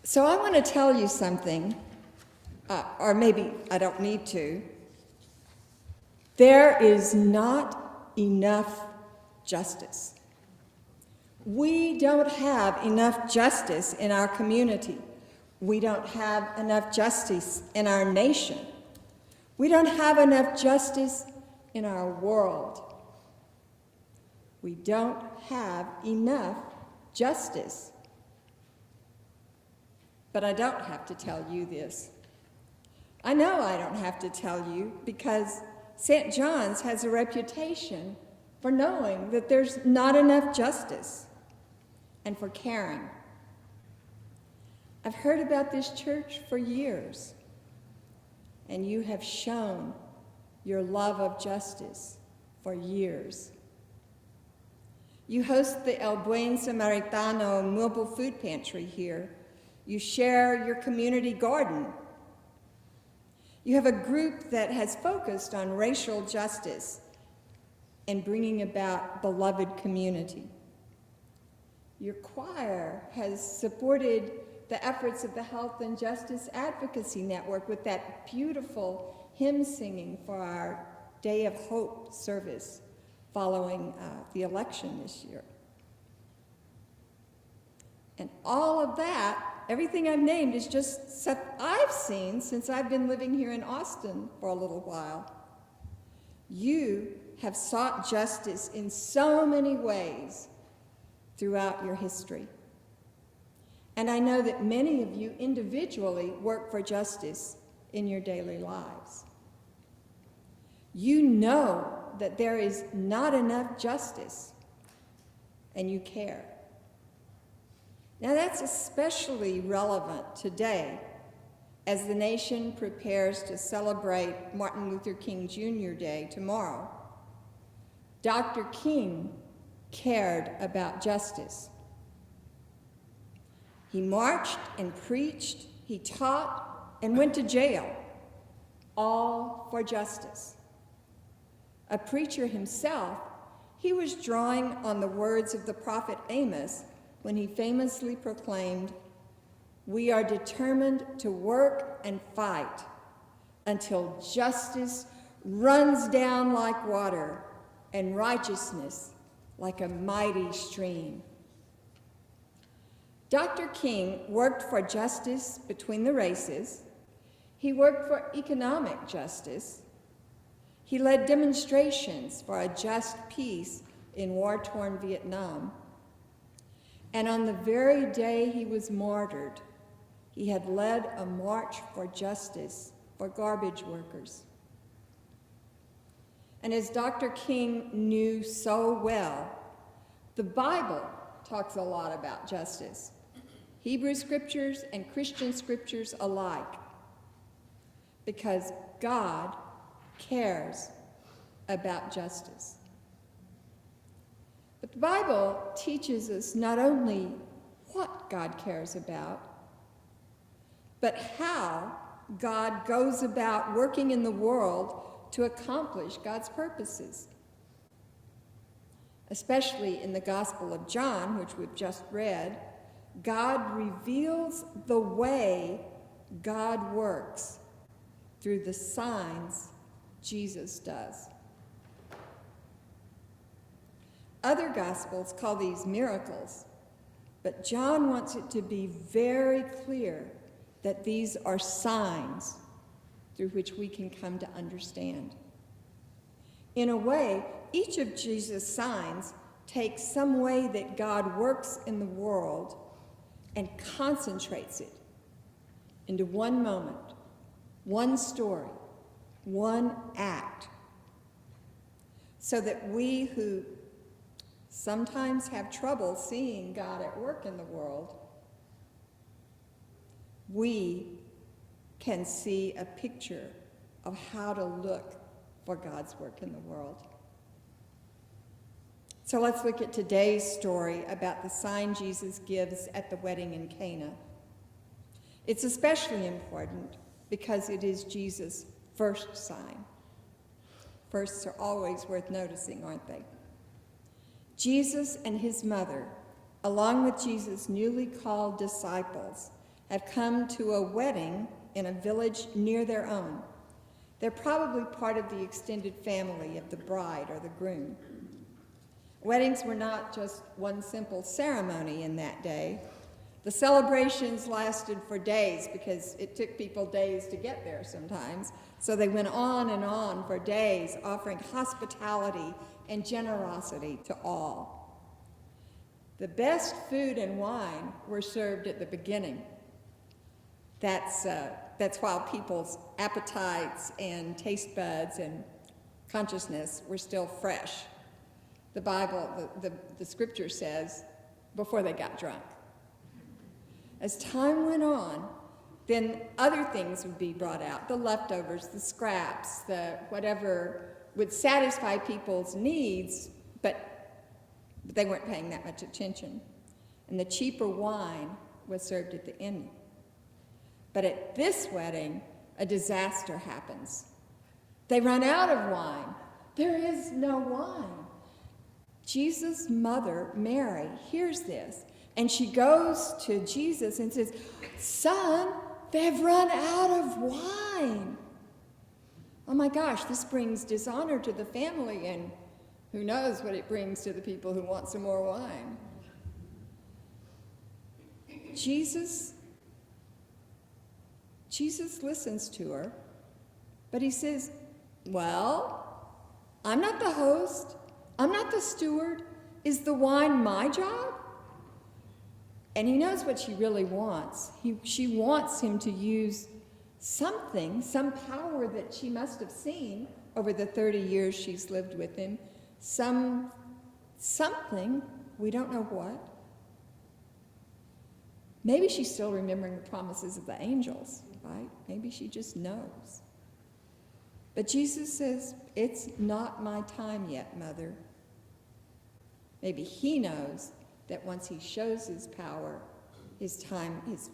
So I want to tell you something, or maybe I don't need to. There is not enough justice. We don't have enough justice in our community. We don't have enough justice in our nation. We don't have enough justice in our world. We don't have enough justice. But I don't have to tell you this. I know I don't have to tell you because St. John's has a reputation for knowing that there's not enough justice and for caring. I've heard about this church for years, and you have shown your love of justice for years. You host the El Buen Samaritano mobile food pantry here. You share your community garden. You have a group that has focused on racial justice and bringing about beloved community. Your choir has supported the efforts of the Health and Justice Advocacy Network with that beautiful hymn singing for our Day of Hope service following the election this year. And all of that, everything I've named, is just stuff I've seen since I've been living here in Austin for a little while. You have sought justice in so many ways throughout your history. And I know that many of you individually work for justice in your daily lives. You know that there is not enough justice, and you care. Now that's especially relevant today as the nation prepares to celebrate Martin Luther King Jr. Day tomorrow. Dr. King cared about justice. He marched and preached, he taught, and went to jail, all for justice. A preacher himself, he was drawing on the words of the prophet Amos when he famously proclaimed, "We are determined to work and fight until justice runs down like water and righteousness like a mighty stream." Dr. King worked for justice between the races. He worked for economic justice. He led demonstrations for a just peace in war-torn Vietnam. And on the very day he was martyred, he had led a march for justice for garbage workers. And as Dr. King knew so well, the Bible talks a lot about justice, Hebrew scriptures and Christian scriptures alike, because God cares about justice. But the Bible teaches us not only what God cares about, but how God goes about working in the world to accomplish God's purposes. Especially in the Gospel of John, which we've just read, God reveals the way God works through the signs Jesus does. Other Gospels call these miracles, but John wants it to be very clear that these are signs through which we can come to understand. In a way, each of Jesus' signs takes some way that God works in the world and concentrates it into one moment, one story, one act, so that we who sometimes have trouble seeing God at work in the world, we can see a picture of how to look for God's work in the world. So let's look at today's story about the sign Jesus gives at the wedding in Cana. It's especially important because it is Jesus' first sign. Firsts are always worth noticing, aren't they? Jesus and his mother, along with Jesus' newly called disciples, have come to a wedding in a village near their own. They're probably part of the extended family of the bride or the groom. Weddings were not just one simple ceremony in that day. The celebrations lasted for days because it took people days to get there sometimes. So they went on for days, offering hospitality and generosity to all. The best food and wine were served at the beginning. That's while people's appetites and taste buds and consciousness were still fresh. The Bible, the scripture says, before they got drunk. As time went on, then other things would be brought out, the leftovers, the scraps, the whatever would satisfy people's needs, but they weren't paying that much attention. And the cheaper wine was served at the end. But at this wedding, a disaster happens. They run out of wine. There is no wine. Jesus' mother, Mary, hears this, and she goes to Jesus and says, "Son, they've run out of wine." Oh my gosh, this brings dishonor to the family, and who knows what it brings to the people who want some more wine. Jesus listens to her, but he says, "Well, I'm not the host. I'm not the steward. Is the wine my job?" And he knows what she really wants. She wants him to use something, some power that she must have seen over the 30 years she's lived with him. Something, we don't know what. Maybe she's still remembering the promises of the angels, right? Maybe she just knows. But Jesus says, "It's not my time yet, Mother." Maybe he knows that once he shows his power, his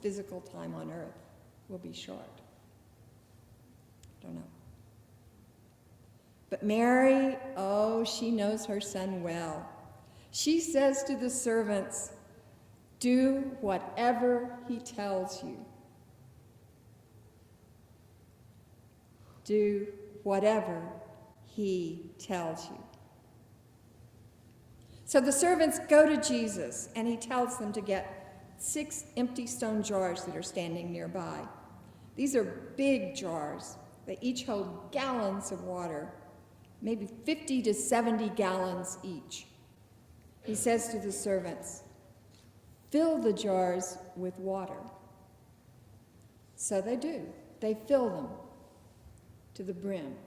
physical time on earth will be short. Don't know. But Mary, she knows her son well. She says to the servants, "Do whatever he tells you." Do whatever he tells you. So the servants go to Jesus, and he tells them to get 6 empty stone jars that are standing nearby. These are big jars. They each hold gallons of water, maybe 50 to 70 gallons each. He says to the servants, "Fill the jars with water." So they do. They fill them to the brim.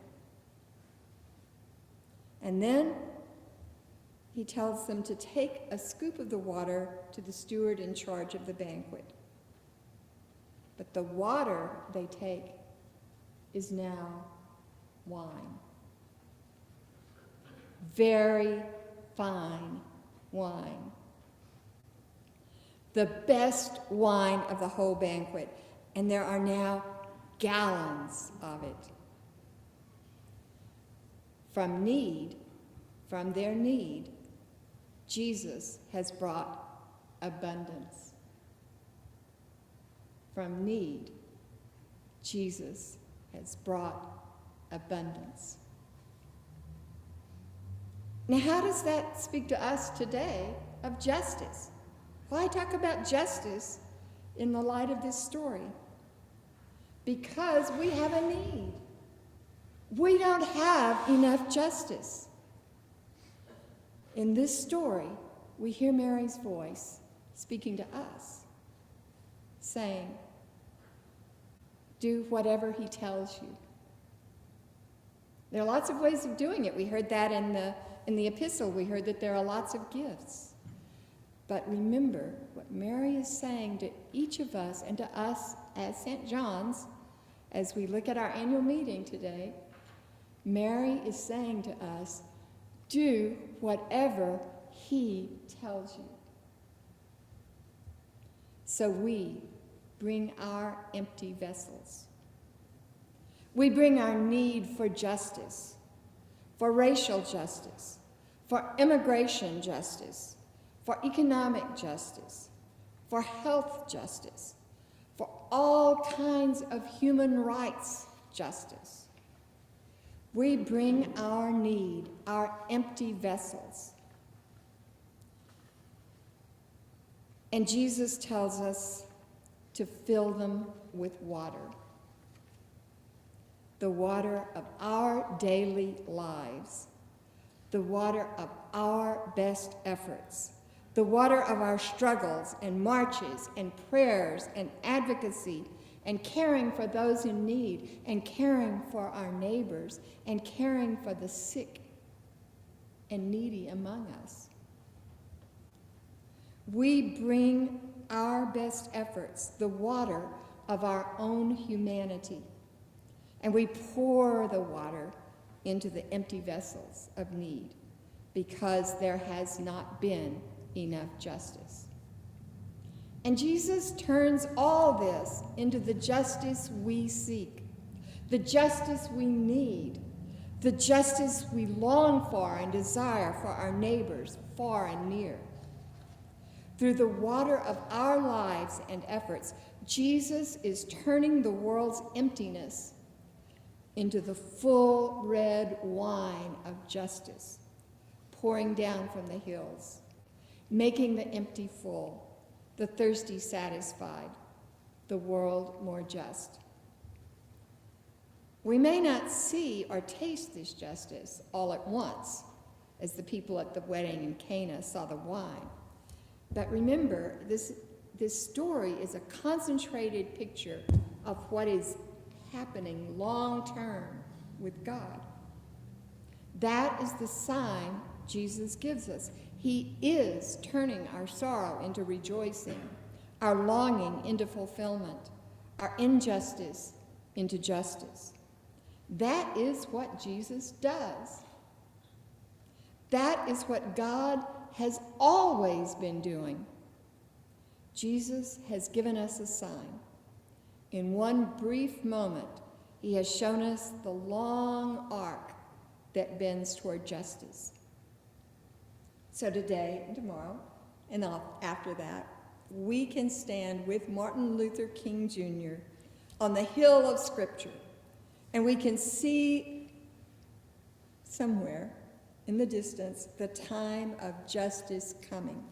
And then he tells them to take a scoop of the water to the steward in charge of the banquet. But the water they take is now wine. Very fine wine. The best wine of the whole banquet. And there are now gallons of it. From their need, Jesus has brought abundance. From need, Jesus has brought abundance. Now, how does that speak to us today of justice? Why talk about justice in the light of this story? Because we have a need. We don't have enough justice. In this story, we hear Mary's voice speaking to us, saying, "Do whatever he tells you." There are lots of ways of doing it. We heard that in the epistle. We heard that there are lots of gifts. But remember what Mary is saying to each of us and to us as St. John's, as we look at our annual meeting today. Mary is saying to us, do whatever he tells you. So we bring our empty vessels. We bring our need for justice, for racial justice, for immigration justice, for economic justice, for health justice, for all kinds of human rights justice. We bring our need, our empty vessels. And Jesus tells us to fill them with water. The water of our daily lives. The water of our best efforts. The water of our struggles and marches and prayers and advocacy and caring for those in need and caring for our neighbors and caring for the sick and needy among us. We bring our best efforts, the water of our own humanity, and we pour the water into the empty vessels of need because there has not been enough justice. And Jesus turns all this into the justice we seek, the justice we need, the justice we long for and desire for our neighbors far and near. Through the water of our lives and efforts, Jesus is turning the world's emptiness into the full red wine of justice, pouring down from the hills, making the empty full, the thirsty satisfied, the world more just. We may not see or taste this justice all at once, as the people at the wedding in Cana saw the wine. But remember, this story is a concentrated picture of what is happening long term with God. That is the sign Jesus gives us. He is turning our sorrow into rejoicing, our longing into fulfillment, our injustice into justice. That is what Jesus does. That is what God has always been doing. Jesus has given us a sign. In one brief moment, he has shown us the long arc that bends toward justice. So today and tomorrow, and after that, we can stand with Martin Luther King Jr. on the hill of Scripture, and we can see somewhere in the distance the time of justice coming,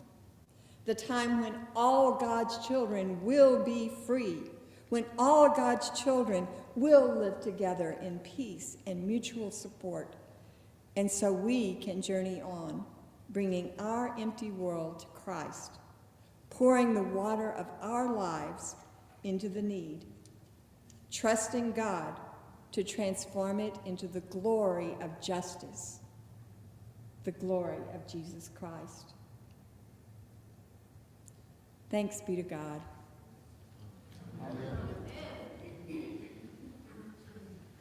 the time when all God's children will be free, when all God's children will live together in peace and mutual support, and so we can journey on, bringing our empty world to Christ, pouring the water of our lives into the need, trusting God to transform it into the glory of justice, the glory of Jesus Christ. Thanks be to God.